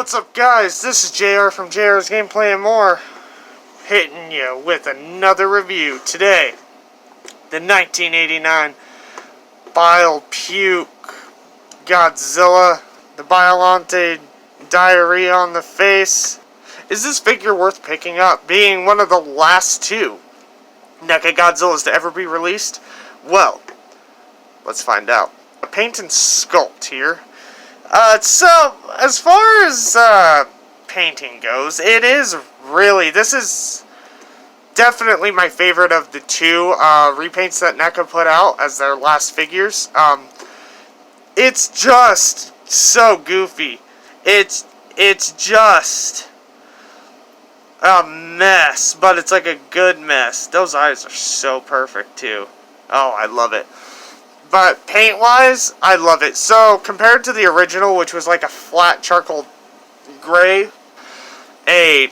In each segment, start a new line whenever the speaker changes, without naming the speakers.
What's up, guys? This is JR from JR's Gameplay and More, hitting you with another review. Today, the 1989 Bile Puke Godzilla, the Biolante diarrhea on the face. Is this figure worth picking up, being one of the last two Neca Godzillas to ever be released? Well, let's find out. A paint and sculpt here. So, as far as, painting goes, this is definitely my favorite of the two, repaints that Neca put out as their last figures. It's just so goofy. It's just a mess, but it's like a good mess. Those eyes are so perfect, too. Oh, I love it. But paint-wise, I love it. So, compared to the original, which was like a flat charcoal gray, a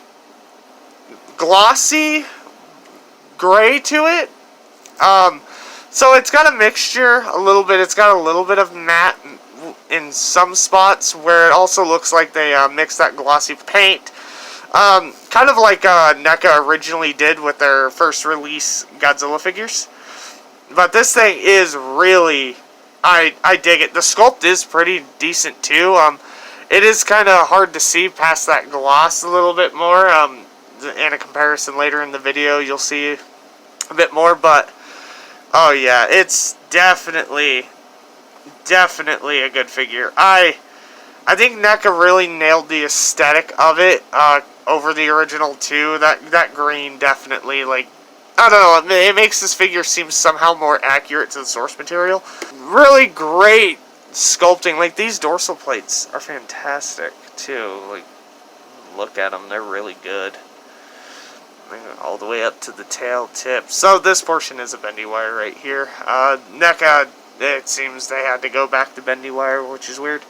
glossy gray to it. So it's got a mixture, a little bit. It's got a little bit of matte in some spots where it also looks like they mixed that glossy paint. Kind of like NECA originally did with their first release Godzilla figures. But this thing is really, I dig it. The sculpt is pretty decent too. It is kind of hard to see past that gloss a little bit more. In a comparison later in the video, you'll see a bit more. But oh yeah, it's definitely a good figure. I think NECA really nailed the aesthetic of it over the original two. That green definitely, like, I don't know, it makes this figure seem somehow more accurate to the source material. Really great sculpting. Like, these dorsal plates are fantastic, too. Like, look at them. They're really good. All the way up to the tail tip. So, this portion is a bendy wire right here. NECA, it seems they had to go back to bendy wire, which is weird.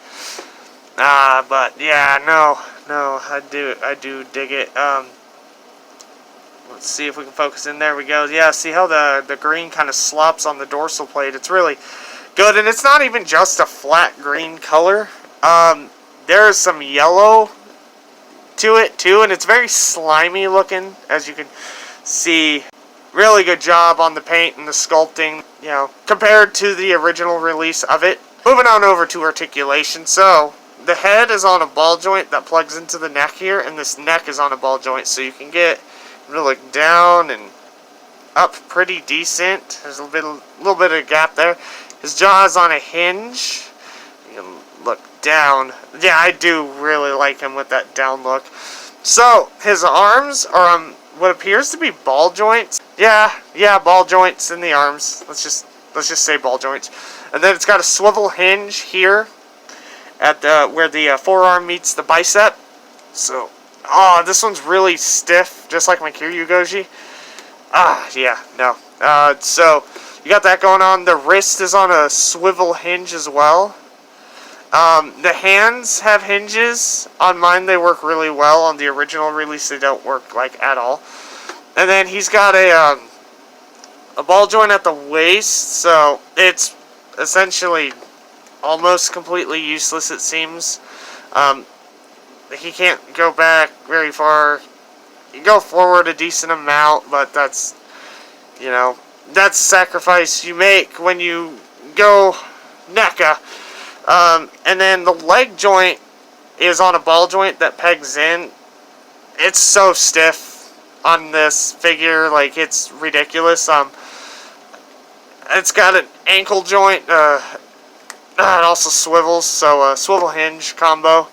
But, yeah, no, I do dig it. Let's see if we can focus in. There we go. Yeah, see how the green kind of slops on the dorsal plate? It's really good. And it's not even just a flat green color. There's some yellow to it, too. And it's very slimy looking, as you can see. Really good job on the paint and the sculpting, you know, compared to the original release of it. Moving on over to articulation. So, the head is on a ball joint that plugs into the neck here. And this neck is on a ball joint. So you can get... look down and up pretty decent. There's a little bit of a gap there. His jaw is on a hinge. You can look down. Yeah, I do really like him with that down look. So his arms are on what appears to be ball joints. Yeah, ball joints in the arms. Let's just say ball joints. And then it's got a swivel hinge here at where the forearm meets the bicep. So. Oh, this one's really stiff, just like my Kiryu Goji. Yeah, no. So, you got that going on. The wrist is on a swivel hinge as well. The hands have hinges. On mine, they work really well. On the original release, they don't work, like, at all. And then he's got a ball joint at the waist, so it's essentially almost completely useless, it seems. He can't go back very far. You go forward a decent amount, but that's, you know, that's a sacrifice you make when you go NECA. And then the leg joint is on a ball joint that pegs in. It's so stiff on this figure, like, it's ridiculous. It's got an ankle joint, it also swivels, so a swivel hinge combo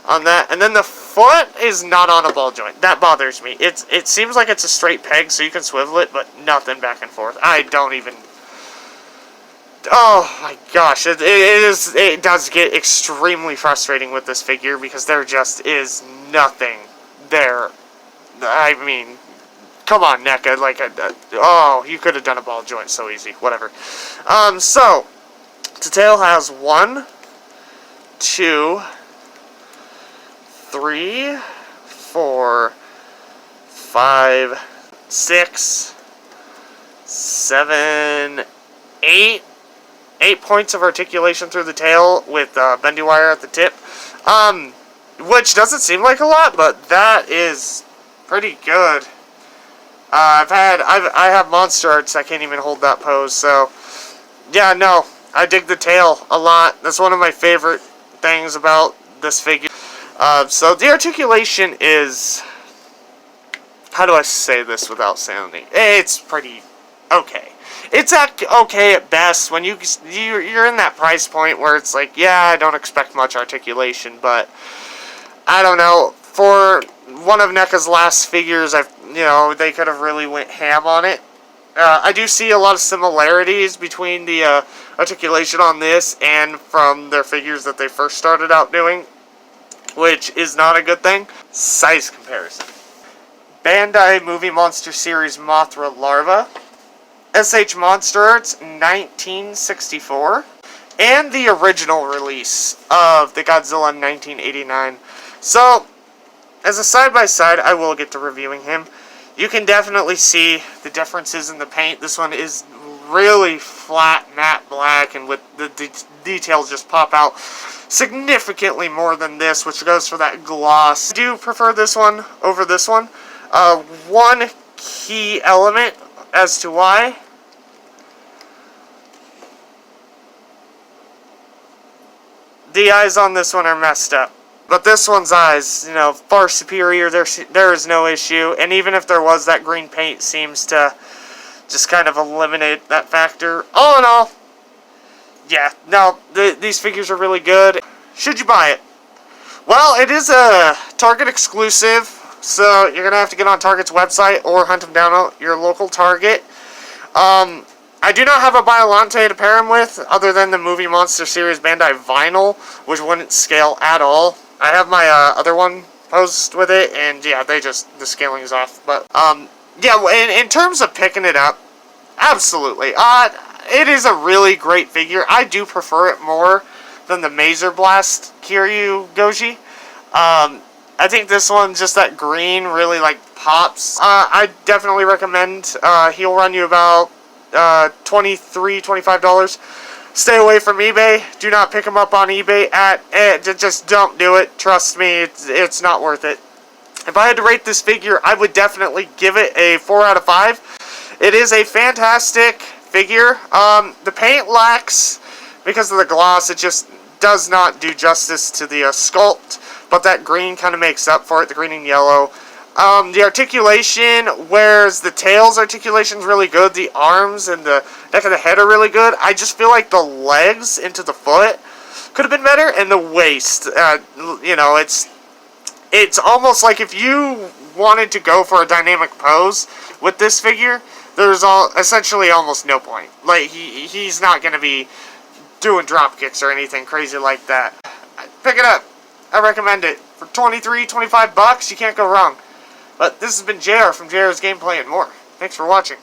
on that. And then the foot is not on a ball joint. That bothers me. It seems like it's a straight peg, so you can swivel it, but nothing back and forth. I don't even... Oh my gosh, it does get extremely frustrating with this figure because there just is nothing there. I mean, come on, NECA, like, oh, you could have done a ball joint so easy. Whatever. So, the tail has 1, 2... 3, 4, 5, 6, 7, 8 8 points of articulation through the tail with bendy wire at the tip. which doesn't seem like a lot, but that is pretty good. I have monster arts that can't even hold that pose, so yeah, no, I dig the tail a lot. That's one of my favorite things about this figure. So the articulation is, how do I say this without sounding? It's pretty okay. It's okay at best when you're in that price point where it's like, yeah, I don't expect much articulation, but I don't know. For one of NECA's last figures, they could have really went ham on it. I do see a lot of similarities between the articulation on this and from their figures that they first started out doing, which is not a good thing. Size comparison. Bandai Movie Monster Series Mothra Larva, SH Monster Arts 1964, and the original release of the Godzilla 1989. So, as a side-by-side, I will get to reviewing him. You can definitely see the differences in the paint. This one is really flat, matte black, and with the details just pop out significantly more than this, which goes for that gloss. I do prefer this one over this one. One key element as to why. The eyes on this one are messed up. But this one's eyes, far superior. There is no issue. And even if there was, that green paint seems to just kind of eliminate that factor. All in all, yeah, no, these figures are really good. Should you buy it? Well, it is a Target exclusive, so you're going to have to get on Target's website or hunt them down at your local Target. I do not have a Biollante to pair him with, other than the Movie Monster Series Bandai Vinyl, which wouldn't scale at all. I have my other one posed with it, and yeah, the scaling is off. But, yeah, in terms of picking it up, absolutely. It is a really great figure. I do prefer it more than the Maser Blast Kiryu Goji. I think this one, just that green, really, pops. I definitely recommend. He'll run you about $23, $25. Stay away from eBay. Do not pick them up on eBay. Just don't do it. Trust me, it's not worth it. If I had to rate this figure, I would definitely give it a 4 out of 5. It is a fantastic figure. The paint lacks, because of the gloss, it just does not do justice to the sculpt, but that green kind of makes up for it, the green and yellow. The articulation, whereas the tail's articulation is really good, the arms and the neck of the head are really good. I just feel like the legs into the foot could have been better, and the waist, it's almost like if you wanted to go for a dynamic pose with this figure, there's essentially almost no point. Like, he's not going to be doing drop kicks or anything crazy like that. Pick it up. I recommend it. For $23, $25, you can't go wrong. But this has been JR from JR's Gameplay and More. Thanks for watching.